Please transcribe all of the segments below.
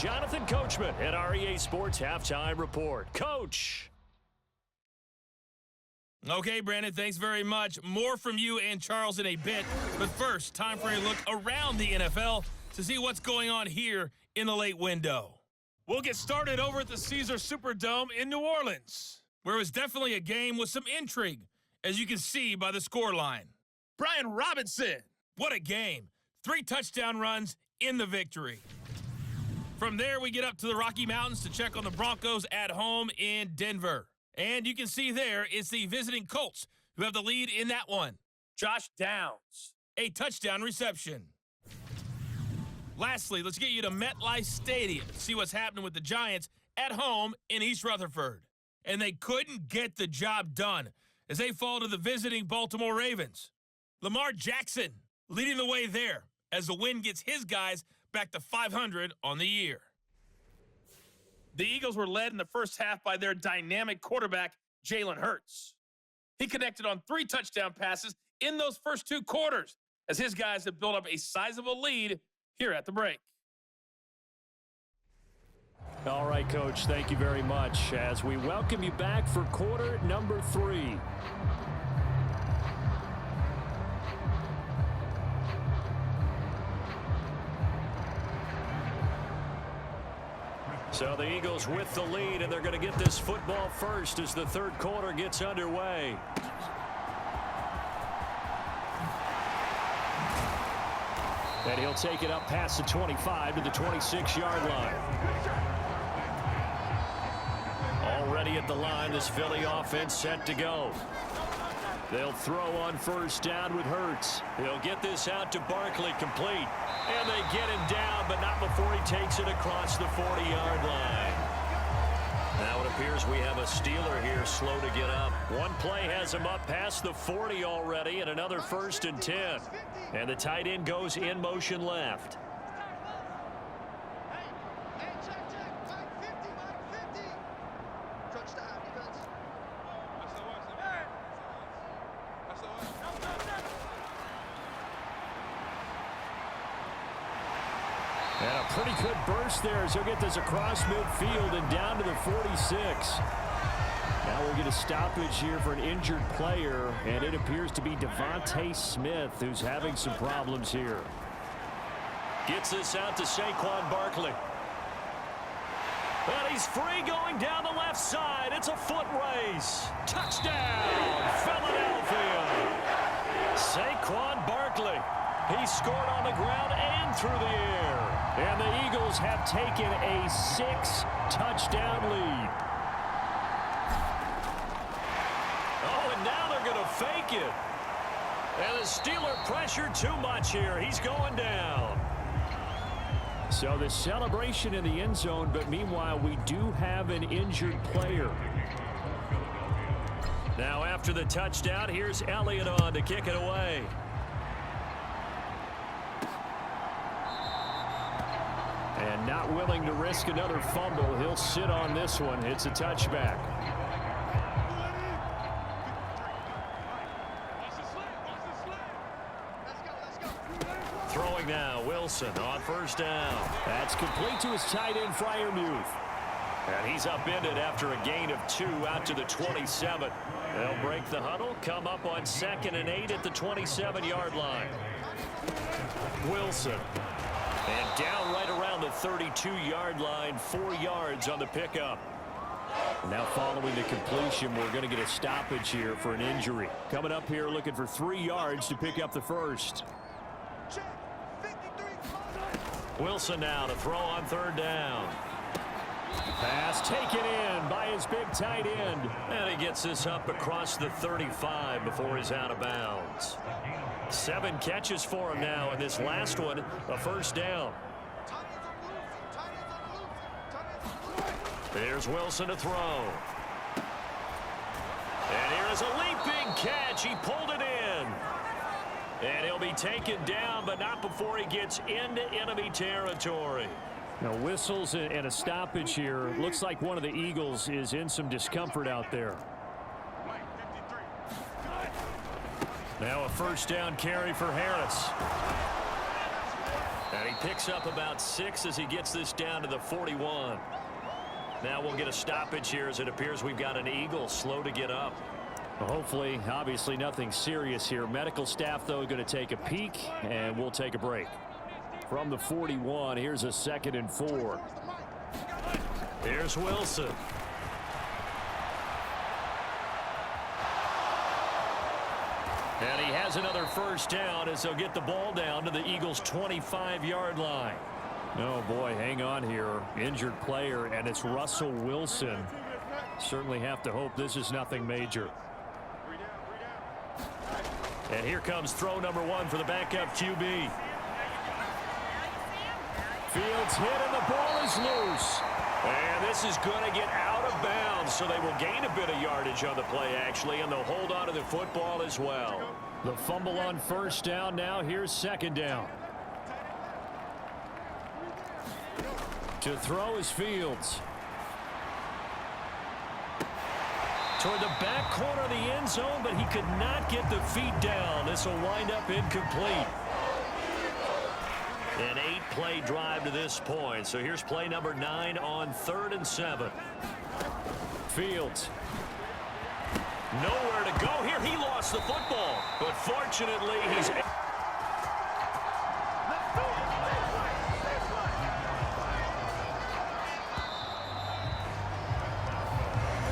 Jonathan Coachman at REA Sports Halftime Report. Coach. Okay, Brandon, thanks very much. More from you and Charles in a bit. But first, time for a look around the NFL to see what's going on here in the late window. We'll get started over at the Caesars Superdome in New Orleans, where it was definitely a game with some intrigue, as you can see by the scoreline. Brian Robinson, what a game. 3 touchdown runs in the victory. From there, we get up to the Rocky Mountains to check on the Broncos at home in Denver. And you can see there, it's the visiting Colts who have the lead in that one. Josh Downs, a touchdown reception. Lastly, let's get you to MetLife Stadium to see what's happening with the Giants at home in East Rutherford. And they couldn't get the job done as they fall to the visiting Baltimore Ravens. Lamar Jackson leading the way there as the win gets his guys back to 500 on the year. The Eagles were led in the first half by their dynamic quarterback, Jalen Hurts. He connected on 3 touchdown passes in those first 2 quarters as his guys have built up a sizable lead here at the break. All right, Coach, thank you very much as we welcome you back for quarter number 3. So the Eagles with the lead, and they're going to get this football first as the third quarter gets underway. And he'll take it up past the 25 to the 26-yard line. Already at the line, this Philly offense set to go. They'll throw on first down with Hurts. He'll get this out to Barkley, complete. And they get him down, but not before he takes it across the 40-yard line. Now it appears we have a Steeler here slow to get up. One play has him up past the 40 already, and another 1st and 10. And the tight end goes in motion left. And a pretty good burst there as he'll get this across midfield and down to the 46. Now we'll get a stoppage here for an injured player, and it appears to be Devontae Smith who's having some problems here. Gets this out to Saquon Barkley. And he's free going down the left side. It's a foot race. Touchdown, Philadelphia. Saquon Barkley. He scored on the ground and through the air. And the Eagles have taken a 6-touchdown lead. Oh, and now they're going to fake it. And the Steeler pressure too much here. He's going down. So the celebration in the end zone, but meanwhile we do have an injured player. Now after the touchdown, here's Elliott on to kick it away. And not willing to risk another fumble. He'll sit on this one. It's a touchback. Throwing now, Wilson on first down. That's complete to his tight end, Freiermuth. And he's upended after a gain of 2 out to the 27. They'll break the huddle, come up on 2nd and 8 at the 27-yard line. Wilson. And down right around the 32-yard line, 4 yards on the pickup. Now following the completion, we're going to get a stoppage here for an injury. Coming up here looking for 3 yards to pick up the first. Wilson now to throw on 3rd down. Pass taken in by his big tight end. And he gets this up across the 35 before he's out of bounds. 7 catches for him now, and this last one, a first down. There's Wilson to throw. And here is a leaping catch. He pulled it in. And he'll be taken down, but not before he gets into enemy territory. Now whistles and a stoppage here. Looks like one of the Eagles is in some discomfort out there. Now a first down carry for Harris. And he picks up about 6 as he gets this down to the 41. Now we'll get a stoppage here as it appears we've got an Eagle slow to get up. Well, hopefully, obviously nothing serious here. Medical staff, though, going to take a peek, and we'll take a break. From the 41, here's a 2nd and 4. Here's Wilson. And he has another first down as they'll get the ball down to the Eagles' 25-yard line. Oh, boy, hang on here. Injured player, and it's Russell Wilson. Certainly have to hope this is nothing major. And here comes throw number 1 for the backup QB. Fields hit, and the ball is loose. And this is going to get out of bounds, so they will gain a bit of yardage on the play, actually, and they'll hold on to the football as well. The fumble on first down. Now here's 2nd down. To throw is Fields. Toward the back corner of the end zone, but he could not get the feet down. This will wind up incomplete. An 8-play drive to this point. So here's play number 9 on 3rd and 7. Fields. Nowhere to go here. He lost the football, but fortunately he's...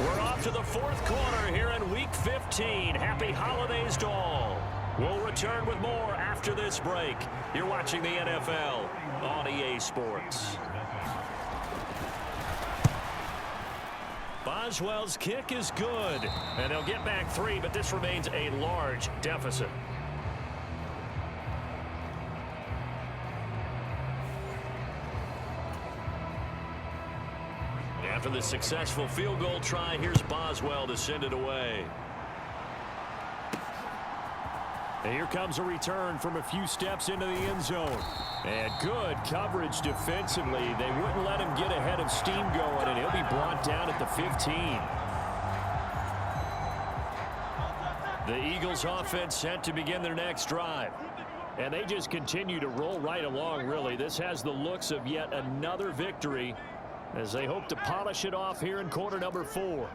We're off to the 4th quarter here in Week 15. Happy holidays to all. We'll return with more after this break. You're watching the NFL on EA Sports. Boswell's kick is good, and they'll get back 3, but this remains a large deficit. After the successful field goal try, here's Boswell to send it away. And here comes a return from a few steps into the end zone. And good coverage defensively. They wouldn't let him get ahead of steam going, and he'll be brought down at the 15. The Eagles offense set to begin their next drive. And they just continue to roll right along, really. This has the looks of yet another victory as they hope to polish it off here in quarter number 4.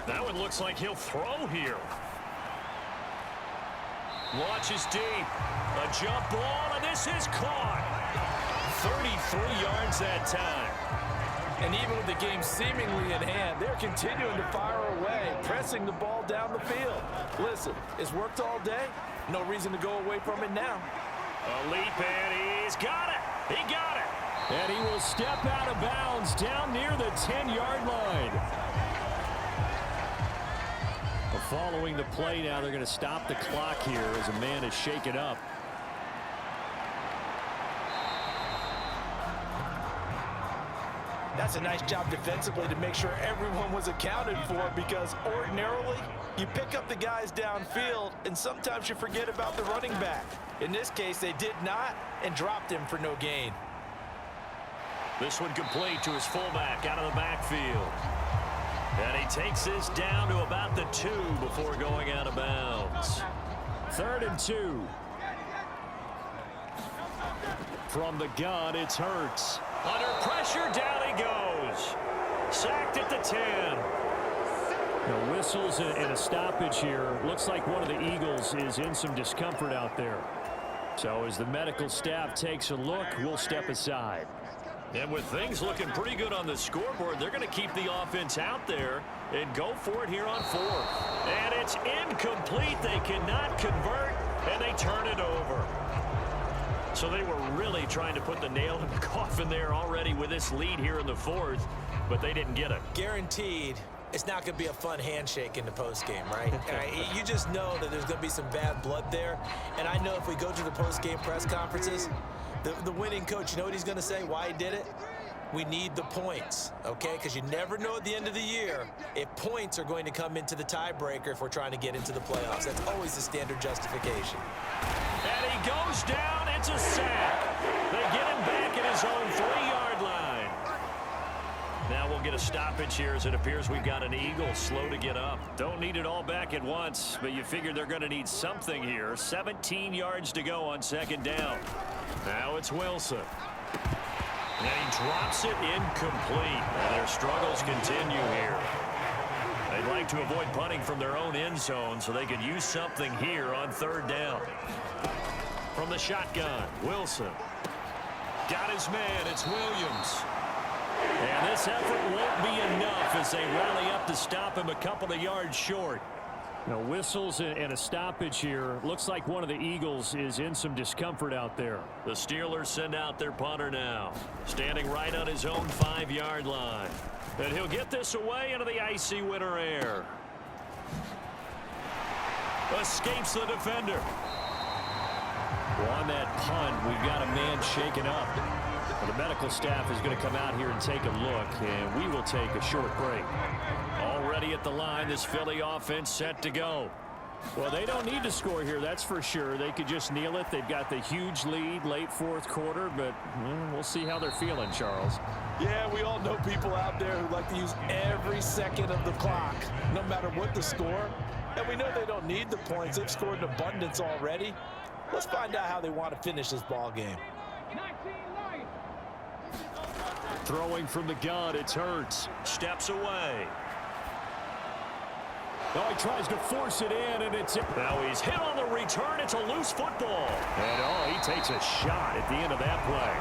That one looks like he'll throw here. Launches deep. A jump ball, and this is caught. 33 yards that time. And even with the game seemingly in hand, they're continuing to fire away, pressing the ball down the field. Listen, it's worked all day. No reason to go away from it now. A leap, and he's got it. He got it. And he will step out of bounds down near the 10-yard line. Following the play now, they're going to stop the clock here as a man is shaken up. That's a nice job defensively to make sure everyone was accounted for, because ordinarily you pick up the guys downfield and sometimes you forget about the running back. In this case, they did not and dropped him for no gain. This one complete to his fullback out of the backfield. And he takes this down to about the 2 before going out of bounds. 3rd and 2. From the gun, it's Hurts. Under pressure, down he goes. Sacked at the 10. The whistles and a stoppage here. Looks like one of the Eagles is in some discomfort out there. So as the medical staff takes a look, we'll step aside. And with things looking pretty good on the scoreboard, they're going to keep the offense out there and go for it here on 4th. And it's incomplete. They cannot convert, and they turn it over. So they were really trying to put the nail in the coffin there already with this lead here in the 4th, but they didn't get it. Guaranteed it's not going to be a fun handshake in the postgame, right? You just know that there's going to be some bad blood there. And I know if we go to the postgame press conferences, the winning coach, you know what he's going to say, why he did it? We need the points, okay? Because you never know at the end of the year if points are going to come into the tiebreaker if we're trying to get into the playoffs. That's always the standard justification. And he goes down. It's a sack. They get him back at his own 3-yard line. Now we'll get a stop stoppage here as it appears we've got an Eagle slow to get up. Don't need it all back at once, but you figure they're going to need something here. 17 yards to go on second down. Now it's Wilson. And he drops it incomplete. And their struggles continue here. They'd like to avoid punting from their own end zone so they could use something here on third down. From the shotgun, Wilson. Got his man, it's Williams. And this effort won't be enough as they rally up to stop him a couple of yards short. Now, whistles and a stoppage here. Looks like one of the Eagles is in some discomfort out there. The Steelers send out their punter now, standing right on his own 5-yard line. And he'll get this away into the icy winter air. Escapes the defender. On that punt, we've got a man shaken up. Well, the medical staff is going to come out here and take a look, and we will take a short break. Already at the line, this Philly offense set to go. Well, they don't need to score here, that's for sure. They could just kneel it. They've got the huge lead late fourth quarter, but we'll see how they're feeling, Charles. Yeah, we all know people out there who like to use every second of the clock, no matter what the score. And we know they don't need the points. They've scored in abundance already. Let's find out how they want to finish this ball game. Throwing from the gun, it's Hurts. Steps away. Oh, he tries to force it in, and it's... Now he's hit on the return. It's a loose football. And, he takes a shot at the end of that play.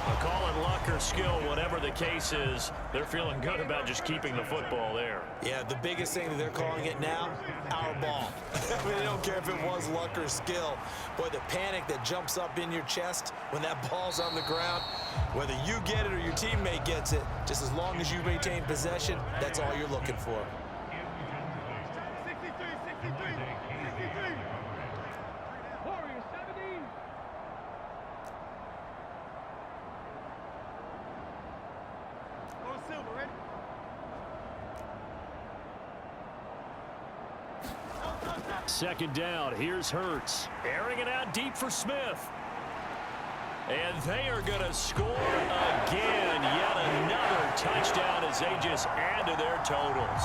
A call it luck or skill, whatever the case is, they're feeling good about just keeping the football there. Yeah, the biggest thing that they're calling it now, our ball. I mean, they don't care if it was luck or skill. Boy, the panic that jumps up in your chest when that ball's on the ground, whether you get it or your teammate gets it, just as long as you maintain possession, that's all you're looking for. Second down, here's Hurts. Airing it out deep for Smith. And they are going to score again. Yet another touchdown as they just add to their totals.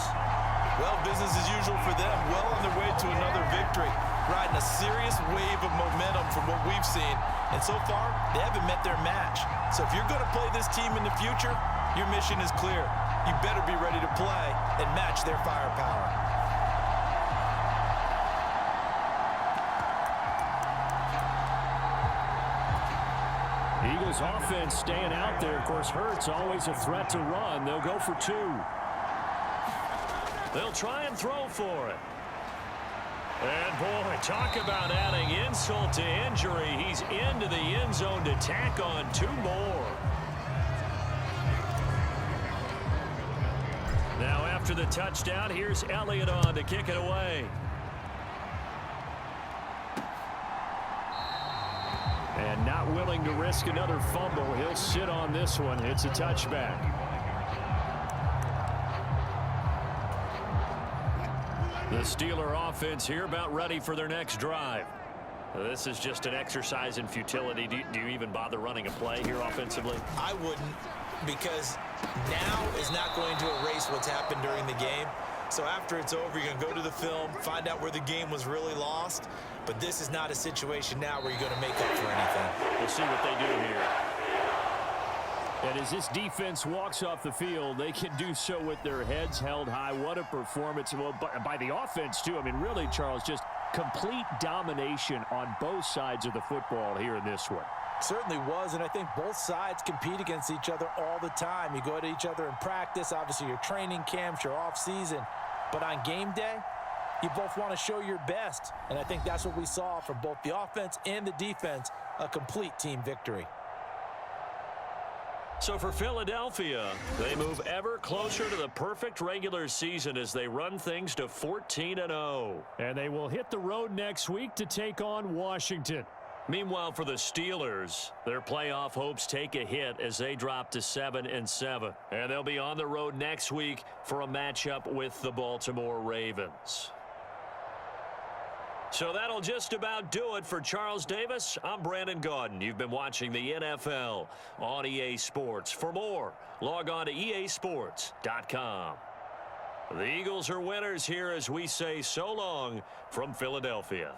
Well, business as usual for them. Well on their way to another victory. Riding a serious wave of momentum from what we've seen. And so far, they haven't met their match. So if you're going to play this team in the future, your mission is clear. You better be ready to play and match their firepower. Eagles offense staying out there. Of course, Hurts always a threat to run. They'll go for two. They'll try and throw for it. And boy, talk about adding insult to injury. He's into the end zone to tack on two more. Now after the touchdown, here's Elliott on to kick it away. And not willing to risk another fumble. He'll sit on this one. It's a touchback. The Steeler offense here about ready for their next drive. This is just an exercise in futility. Do you even bother running a play here offensively? I wouldn't, because now is not going to erase what's happened during the game. So after it's over, you're going to go to the film, find out where the game was really lost. But this is not a situation now where you're going to make up for anything. We'll see what they do here. And as this defense walks off the field, they can do so with their heads held high. What a performance. Well, by the offense, too. I mean, really, Charles, just complete domination on both sides of the football here in this one. Certainly was, and I think both sides compete against each other all the time. You go at each other in practice, obviously your training camps, your off-season. But on game day, you both want to show your best. And I think that's what we saw from both the offense and the defense, a complete team victory. So for Philadelphia, they move ever closer to the perfect regular season as they run things to 14-0. And they will hit the road next week to take on Washington. Meanwhile, for the Steelers, their playoff hopes take a hit as they drop to 7-7. And they'll be on the road next week for a matchup with the Baltimore Ravens. So that'll just about do it for Charles Davis. I'm Brandon Gaudin. You've been watching the NFL on EA Sports. For more, log on to easports.com. The Eagles are winners here as we say so long from Philadelphia.